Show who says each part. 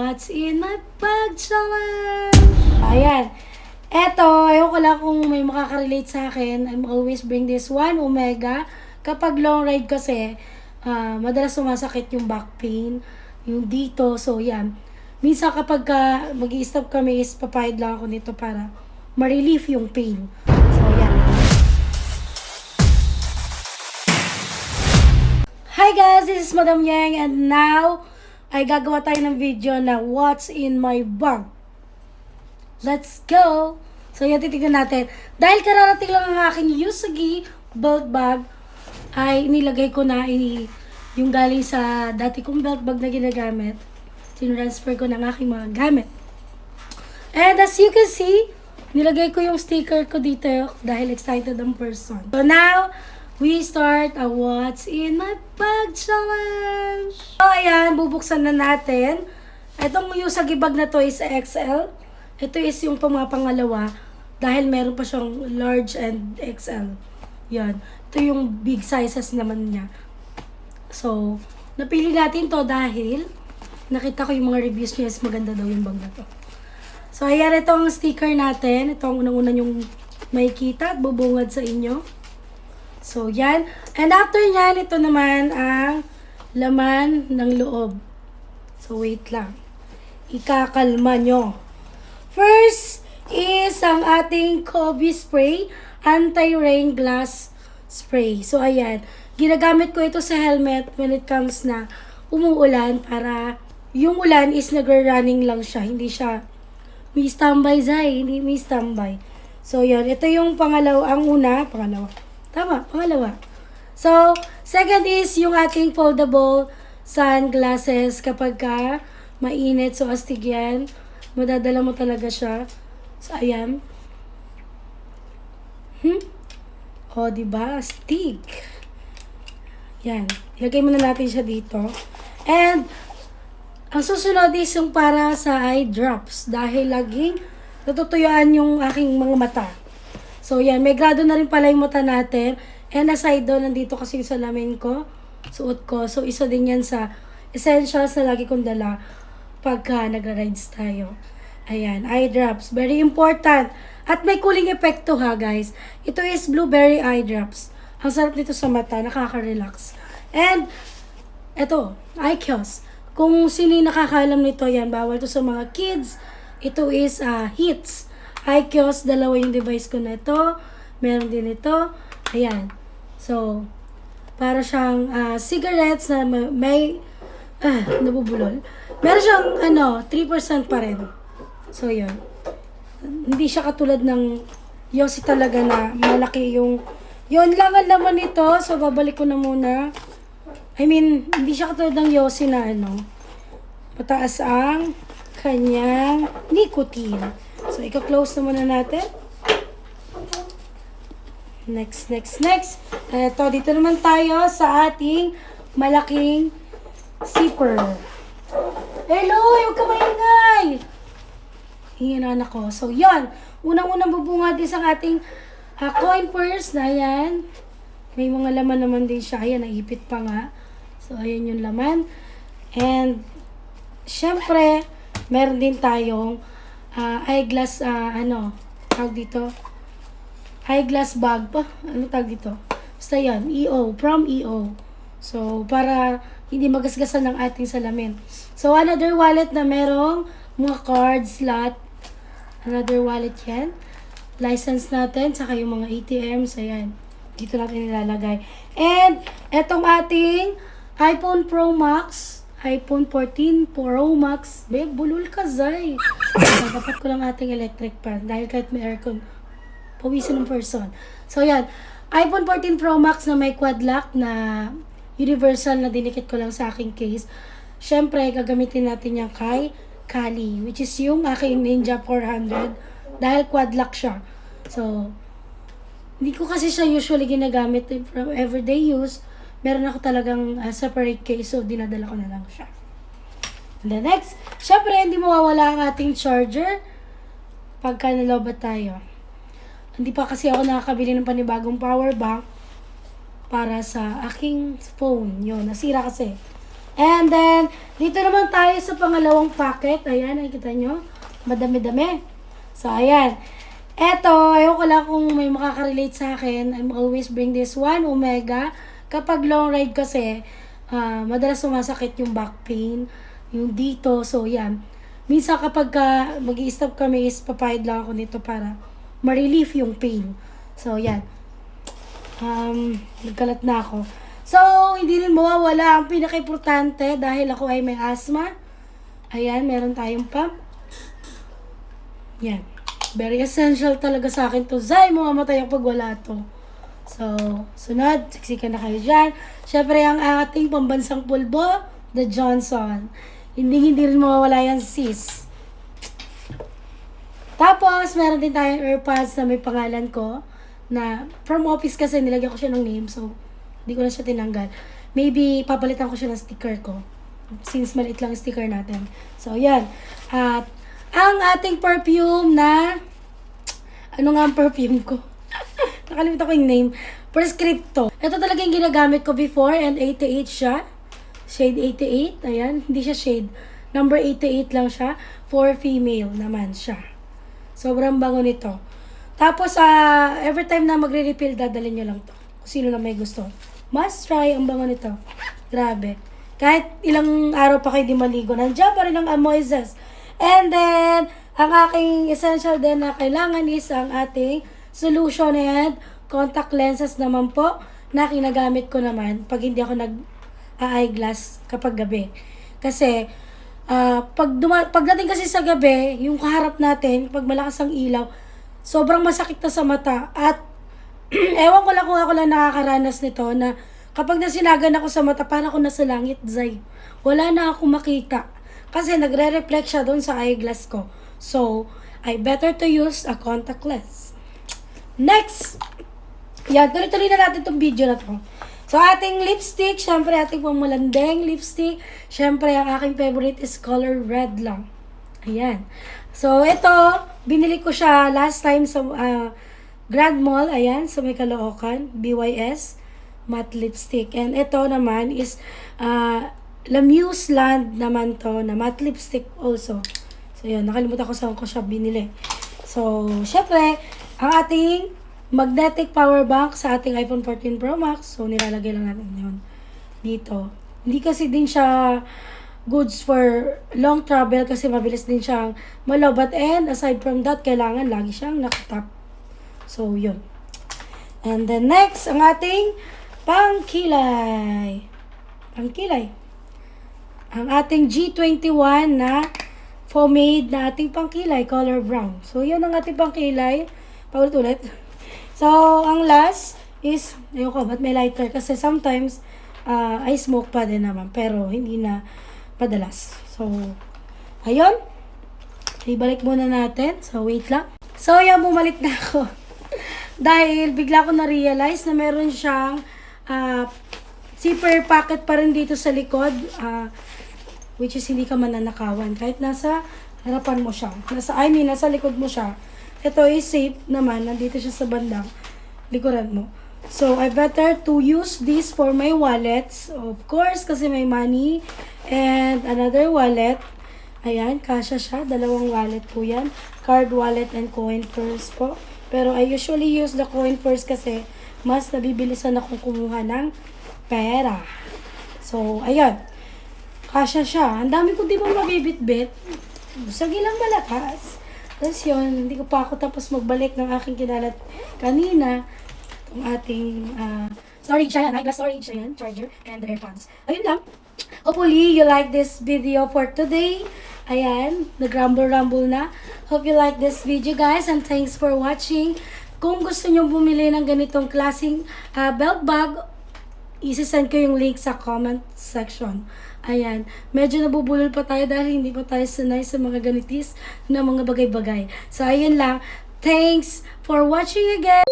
Speaker 1: What's in my bag challenge? Ayan. Eto, ayaw ko lang kung may makaka-relate sa akin. I'm always bring this one, Omega. Kapag long ride kasi, madalas sumasakit yung back pain, yung dito. So, yan. Minsan kapag mag-i-stop kami is papayad lang ako nito para ma-relief yung pain. So, yan. Hi guys, this is Madam Yang and now ay gagawa tayo ng video na what's in my bag. Let's go! So yan, titignan natin. Dahil kararating lang ang aking Usagi belt bag, ay nilagay ko na yung galing sa dati kong belt bag na ginagamit. Tinransfer ko ng aking mga gamit. And as you can see, nilagay ko yung sticker ko dito dahil excited ang person. So now, we start a what's in my bag challenge. So ayan, bubuksan na natin. Itong Usagi bag na to is XL. Ito is yung pangalawa dahil meron pa siyang large and XL. Yan. Ito yung big sizes naman niya. So, napili natin to dahil nakita ko yung mga reviews niya is maganda daw yung bag na to. So ayan, ito ang sticker natin. Ito ang unang-una yung makikita at bubungad sa inyo. So, yan. And after yan, ito naman ang laman ng loob. So, wait lang. Ikakalma nyo. First is ang ating Kobe spray, anti-rain glass spray. So, ayan. Ginagamit ko ito sa helmet when it comes na umuulan para yung ulan is nag-running lang siya. Hindi siya may standby, Zay. Hindi may standby. So, yan. Ito yung pangalawa. Ang una, pangalawa. Tama, pangalawa. So, second is yung ating foldable sunglasses kapag mainit. So, astig yan. Madadala mo talaga siya. So, ayan. O, diba? Astig. Yan. Ilagay muna natin siya dito. And, ang susunod is yung para sa eye drops. Dahil laging natutuyuan yung aking mga mata. So, yan. May grado na rin pala yung mata natin. And aside doon, nandito kasi yung salamin ko. Suot ko. So, isa din yan sa essentials na lagi kong dala pagka nagra-rides tayo. Ayan. Eye drops. Very important. At may cooling effect to ha, guys. Ito is blueberry eye drops. Ang sarap nito sa mata. Nakaka-relax. And, ito. IQOS. Kung sino yung nakakaalam nito, yan. Bawal to sa mga kids. Ito is Hits. IQOS, dalawa yung device ko na ito. Meron din ito. Ayan. So, para siyang cigarettes na may nabubulol. Meron siyang 3% pa rin. So, yun. Hindi siya katulad ng Yossi talaga na malaki yung yun lang ang laman nito. So, babalik ko na muna. I mean, hindi siya katulad ng Yossi na mataas ang kanyang nicotine. So, ika-close na muna natin. Next. Eto, dito naman tayo sa ating malaking zipper. Hello! Huwag ka maingay! Hingin na anak ko. So, yan. Unang-unang bubunga din sa ating coin purse na yan. May mga laman naman din siya. Ayan, naipit pa nga. So, ayan yung laman. And, syempre, meron din tayong eyeglass, tawag dito? Eyeglass bag pa. Ano tawag dito? Basta yan, EO, from EO. So, para hindi magasgasan ng ating salamin. So, another wallet na merong mga card slot. Another wallet yan. License natin, saka yung mga ATMs, ayan. Dito natin nilalagay. And, etong ating iPhone Pro Max, iPhone 14 Pro Max. Babe, bulol ka, Zay. Dapat ko lang ating electric fan. Dahil kahit may aircon, pawisin ng person. So, yan. iPhone 14 Pro Max na may quad lock na universal na dinikit ko lang sa aking case. Siyempre, gagamitin natin yan kay Kali, which is yung aking Ninja 400. Dahil quad lock siya. So, hindi ko kasi siya usually ginagamit from everyday use. Meron ako talagang separate case, so dinadala ko na lang siya. And the next, syempre, hindi mawawala ang ating charger pagka nalobat tayo. Hindi pa kasi ako nakakabili ng panibagong power bank para sa aking phone. Yun, nasira kasi. And then, dito naman tayo sa pangalawang packet. Ayan, nakikita nyo. Madami-dami. So, ayan. Eto, ayaw ko lang kung may makaka-relate sa akin. I'm always bring this one, Omega. Kapag long ride kasi, madalas sumasakit yung back pain. Yung dito. So, yan. Minsan kapag mag-i-stop kami is papayad lang ako nito para ma-relieve yung pain. So, yan. Nagkalat na ako. So, hindi rin mawawala ang pinaka-importante dahil ako ay may asthma. Ayan, meron tayong pump. Yan. Very essential talaga sa akin to. Zay, mamamatay ako pag wala to. So, sunod, siksikan na kayo dyan. Siyempre, ang ating pambansang pulbo, the Johnson. Hindi rin mawawala yan, sis. Tapos, meron din tayong AirPods na may pangalan ko. Na, from office kasi, nilagyan ko siya ng name. So, hindi ko na siya tinanggal. Maybe, papalitan ko siya ng sticker ko. Since maliit lang yung sticker natin. So, yan. At, ang ating perfume na, ano nga ang perfume ko? Nakalimutan ko yung name. Prescripto. Ito talaga yung ginagamit ko before and 88 siya. Shade 88. Ayan. Hindi siya shade. Number 88 lang siya. For female naman siya. Sobrang bango nito. Tapos, every time na magre-refill, dadalhin nyo lang to. Kung sino na may gusto. Must try ang bango nito. Grabe. Kahit ilang araw pa kayo di maligo, nandiyan pa rin ang Amoises. And then, ang aking essential din na kailangan is ang ating solution and contact lenses naman po na kinagamit ko naman pag hindi ako nag-eyeglass kapag gabi. Kasi, pagdating kasi sa gabi, yung kaharap natin, pag malakas ang ilaw, sobrang masakit na sa mata. At, ewan ko lang kung ako lang nakakaranas nito na kapag nasinagan ako sa mata, parang ako nasa langit, Zay. Wala na ako makita. Kasi nagre-reflect siya doon sa eyeglass ko. So, I better to use a contact lens. Next! Yan, tuloy-tuloy na natin itong video na to. So, ating lipstick, syempre ating pamalandeng lipstick. Syempre, ang aking favorite is color red lang. Ayan. So, ito, binili ko siya last time sa Grand Mall. Ayan, sa may Caloocan, BYS matte lipstick. And ito naman is Lamuse Land naman to na matte lipstick also. So, yun, nakalimutan ko saan ko siya binili. So, syempre, ang ating magnetic power bank sa ating iPhone 14 Pro Max. So, nilalagay lang natin yun dito. Hindi kasi din siya goods for long travel kasi mabilis din siyang malobat. And aside from that, kailangan lagi siyang nakatap. So, yun. And then next, ang ating pangkilay. Pangkilay. Ang ating G21 na pomade na ating pangkilay, color brown. So, yun ang ating pangkilay. Paulit-ulit. So, ang last is, ayoko, ba't may lighter? Kasi sometimes, I smoke pa din naman. Pero, hindi na padalas. So, ayun. Ibalik muna natin. So, wait lang. So, yan, bumalik na ako. Dahil, bigla ko na-realize na meron siyang zipper pocket pa rin dito sa likod. Which is, hindi ka mananakawan. Kahit nasa harapan mo siya. Nasa likod mo siya. Ito is safe naman. Nandito siya sa bandang likuran mo. So, I better to use this for my wallets. Of course, kasi may money. And another wallet. Ayan, kasya siya. Dalawang wallet po yan. Card wallet and coin purse po. Pero I usually use the coin purse kasi mas nabibilisan akong kumuha ng pera. So, ayan. Kasya siya. Ang dami ko di ba mabibit-bit. Sige lang malakas. Tapos yun, hindi ko pa ako tapos magbalik ng aking kinalat kanina. Itong ating storage siya yan, eyeglass storage siya yan, charger, and the AirPods. Ayun lang. Hopefully, you like this video for today. Ayan, nag-rumble-rumble na. Hope you like this video, guys, and thanks for watching. Kung gusto nyo bumili ng ganitong klaseng belt bag, isi-send ko yung link sa comment section. Ayan, medyo nabubulol pa tayo dahil hindi pa tayo sanay sa mga ganitis na mga bagay-bagay. So, ayun lang. Thanks for watching again.